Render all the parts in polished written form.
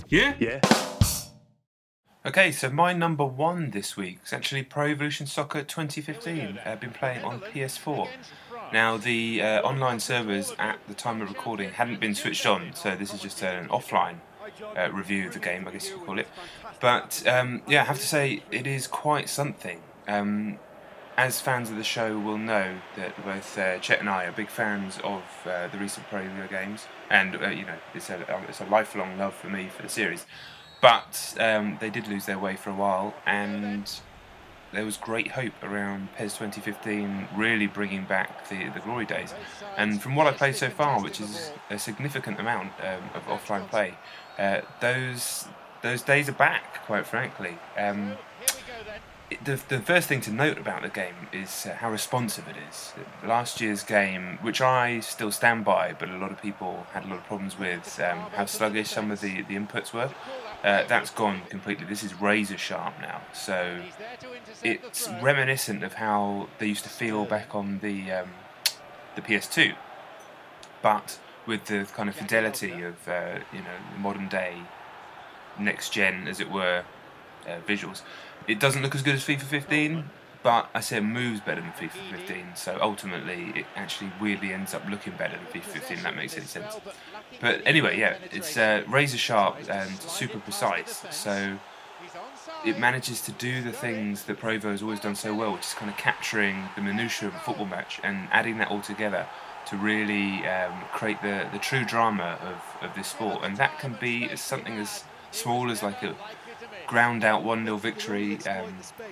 Yeah? Yeah. Okay, so my number one this week is actually Pro Evolution Soccer 2015. I've been playing on PS4. Now, the online servers at the time of recording hadn't been switched on, so this is just an offline review of the game, I guess you could call it. But yeah, I have to say, it is quite something. As fans of the show will know that both Chet and I are big fans of the recent Pro Evo games, and you know, it's a lifelong love for me for the series. But they did lose their way for a while, and there was great hope around PES 2015 really bringing back the glory days. And from what I've played so far, which is a significant amount of offline play, those days are back, quite frankly. The first thing to note about the game is how responsive it is. Last year's game, which I still stand by, but a lot of people had a lot of problems with how sluggish some of the inputs were. That's gone completely. This is razor sharp now, so it's reminiscent of how they used to feel back on the PS2, but with the kind of fidelity of you know, modern day, next gen, as it were, visuals. It doesn't look as good as FIFA 15, but I say it moves better than FIFA 15, so ultimately it actually weirdly ends up looking better than FIFA 15, if that makes any sense. But anyway, yeah, it's razor sharp and super precise, so it manages to do the things that Pro Evo has always done so well, which is kind of capturing the minutiae of a football match and adding that all together to really create the true drama of this sport. And that can be something as small as like a ground out 1-0 victory,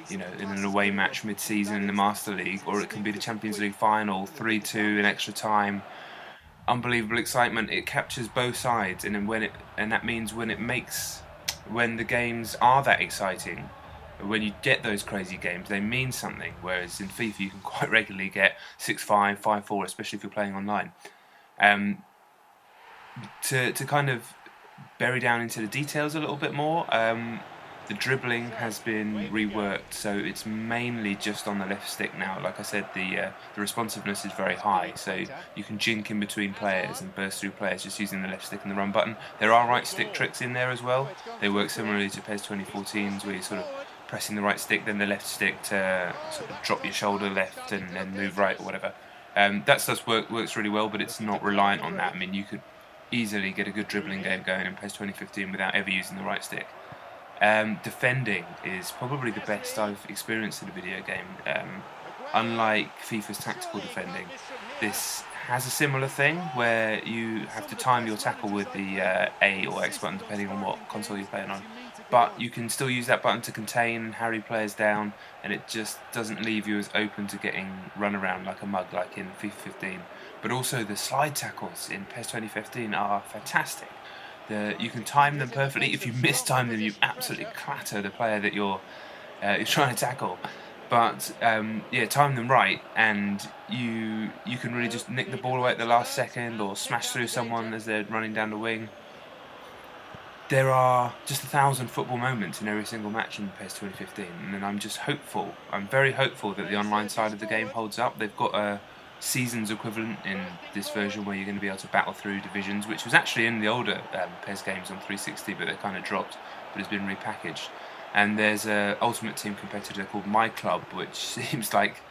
you know, in an away match mid-season in the Master League, or it can be the Champions League final, 3-2 in extra time. Unbelievable excitement. It captures both sides, and then that means when the games are that exciting, when you get those crazy games, they mean something. Whereas in FIFA, you can quite regularly get 6-5, 5-4, especially if you're playing online. To kind of bury down into the details a little bit more. The dribbling has been reworked, so it's mainly just on the left stick now. Like I said, the responsiveness is very high, so you can jink in between players and burst through players just using the left stick and the run button. There are right stick tricks in there as well. They work similarly to PES 2014's, where you're sort of pressing the right stick, then the left stick to sort of drop your shoulder left and then move right or whatever. That stuff works really well, but it's not reliant on that. I mean, you could easily get a good dribbling game going in PES 2015 without ever using the right stick. Defending is probably the best I've experienced in a video game. Unlike FIFA's tactical defending, this has a similar thing where you have to time your tackle with the A or X button depending on what console you're playing on. But you can still use that button to contain and harry players down, and it just doesn't leave you as open to getting run around like a mug like in FIFA 15. But also the slide tackles in PES 2015 are fantastic. You can time them perfectly. If you mistime them, you absolutely clatter the player that you're trying to tackle. But yeah, time them right, and you can really just nick the ball away at the last second or smash through someone as they're running down the wing. There are just 1,000 football moments in every single match in PES 2015, and I'm just hopeful. I'm very hopeful that the online side of the game holds up. They've got a seasons equivalent in this version where you're going to be able to battle through divisions, which was actually in the older PES games on 360, but they're kind of dropped, but it's been repackaged. And there's a Ultimate Team competitor called My Club, which seems like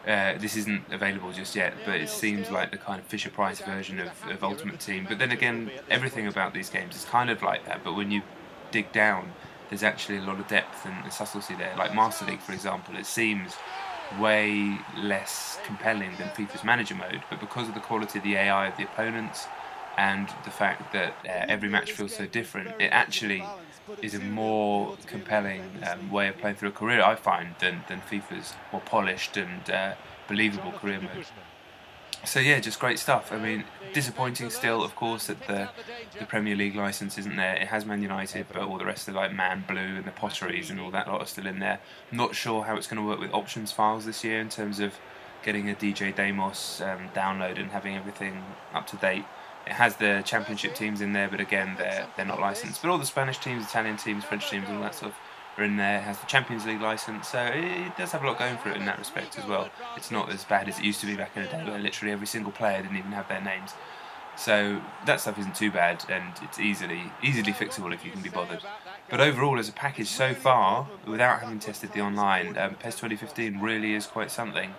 this isn't available just yet, but it seems like the kind of Fisher-Price version of Ultimate Team. But then again, everything about these games is kind of like that, but when you dig down, there's actually a lot of depth and subtlety there. Like Master League, for example, it seems way less compelling than FIFA's manager mode, but because of the quality of the AI of the opponents and the fact that every match feels so different, it actually is a more compelling way of playing through a career, I find, than FIFA's more polished and believable career mode. So yeah, just great stuff. I mean, disappointing still, of course, that the Premier League licence isn't there. It has Man United, but all the rest of like Man Blue and the Potteries and all that lot are still in there. I'm not sure how it's going to work with options files this year in terms of getting a DJ Damos download and having everything up to date. It has the Championship teams in there, but again, they're not licensed. But all the Spanish teams, Italian teams, French teams, all that stuff are in there. It has the Champions League license, so it does have a lot going for it in that respect as well. It's not as bad as it used to be back in the day, where literally every single player didn't even have their names. So that stuff isn't too bad, and it's easily fixable if you can be bothered. But overall, as a package so far, without having tested the online, PES 2015 really is quite something.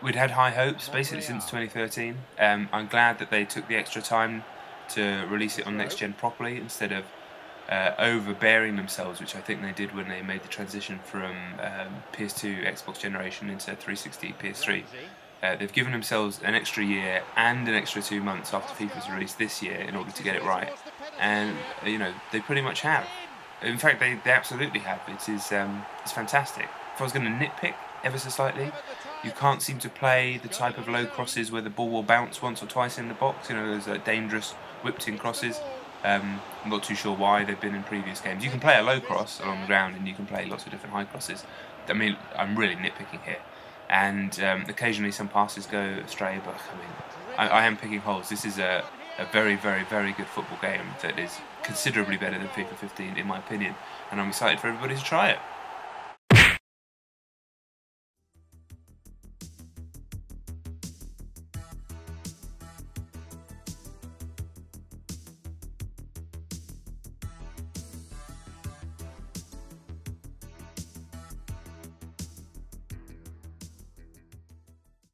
We'd had high hopes basically since 2013. I'm glad that they took the extra time to release it on next gen properly instead of overbearing themselves, which I think they did when they made the transition from PS2 Xbox generation into 360 PS3. They've given themselves an extra year and an extra 2 months after FIFA's released this year in order to get it right, and they pretty much have. In fact, they absolutely have. It's fantastic. If I was going to nitpick ever so slightly, you can't seem to play the type of low crosses where the ball will bounce once or twice in the box. Those dangerous whipped-in crosses. I'm not too sure why they've been in previous games. You can play a low cross along the ground, and you can play lots of different high crosses. I mean, I'm really nitpicking here. And occasionally some passes go astray, but I am picking holes. This is a very, very, very good football game that is considerably better than FIFA 15 in my opinion, and I'm excited for everybody to try it.